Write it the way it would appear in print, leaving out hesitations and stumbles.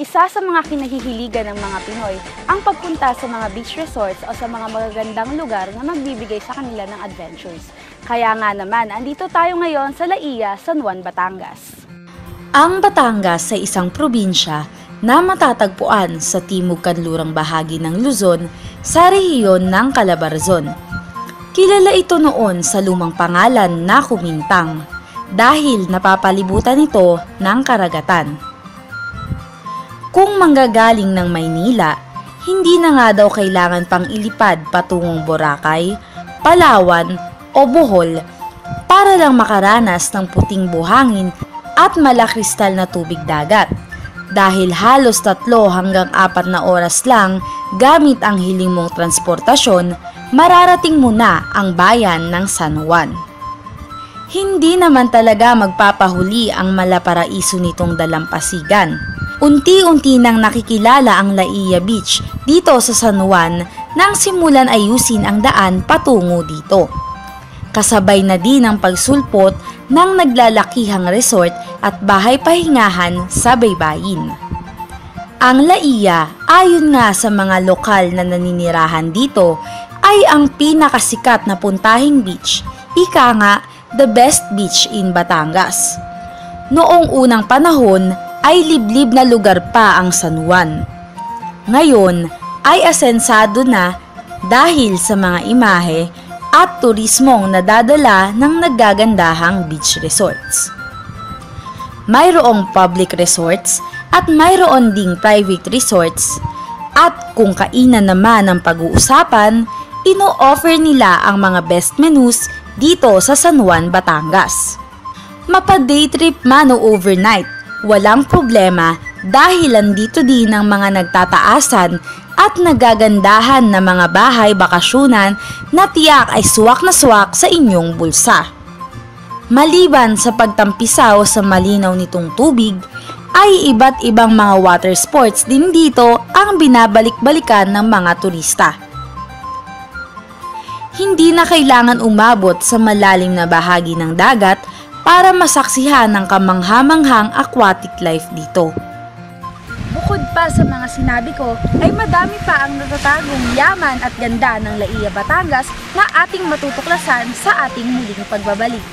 Isa sa mga kinahihiligan ng mga Pinoy ang pagpunta sa mga beach resorts o sa mga magagandang lugar na magbibigay sa kanila ng adventures. Kaya nga naman, andito tayo ngayon sa Laia, San Juan, Batangas. Ang Batangas ay isang probinsya na matatagpuan sa timog-kanlurang bahagi ng Luzon sa rehiyon ng Calabarzon. Kilala ito noon sa lumang pangalan na Kumintang dahil napapalibutan ito ng karagatan. Kung manggagaling ng Maynila, hindi na nga daw kailangan pang ilipad patungong Boracay, Palawan o Bohol para lang makaranas ng puting buhangin at malakristal na tubig dagat. Dahil halos 3 hanggang 4 na oras lang gamit ang hiling mong transportasyon, mararating mo na ang bayan ng San Juan. Hindi naman talaga magpapahuli ang malaparaiso nitong dalampasigan. Unti-unti nang nakikilala ang Laia Beach dito sa San Juan nang simulan ayusin ang daan patungo dito. Kasabay na din ang pagsulpot ng naglalakihang resort at bahay pahingahan sa baybayin. Ang Laia, ayon nga sa mga lokal na naninirahan dito, ay ang pinakasikat na puntahing beach, ika nga the best beach in Batangas. Noong unang panahon ay liblib na lugar pa ang San Juan. Ngayon ay asensado na dahil sa mga imahe at turismong nadadala ng naggagandahang beach resorts. Mayroong public resorts at mayroon ding private resorts, at kung kainan naman ang pag-uusapan, ino-offer nila ang mga best menus dito sa San Juan, Batangas. Mapa-day trip man o overnight, walang problema dahil andito din ang mga nagtataasan at nagagandahan na mga bahay bakasyunan na tiyak ay suwak na suwak sa inyong bulsa. Maliban sa pagtampisaw sa malinaw nitong tubig, ay iba't ibang mga water sports din dito ang binabalik-balikan ng mga turista. Hindi na kailangan umabot sa malalim na bahagi ng dagat para masaksihan ang kamangha-manghang aquatic life dito. Bukod pa sa mga sinabi ko, ay madami pa ang natatagong yaman at ganda ng Laia, Batangas na ating matutuklasan sa ating muling pagbabalik.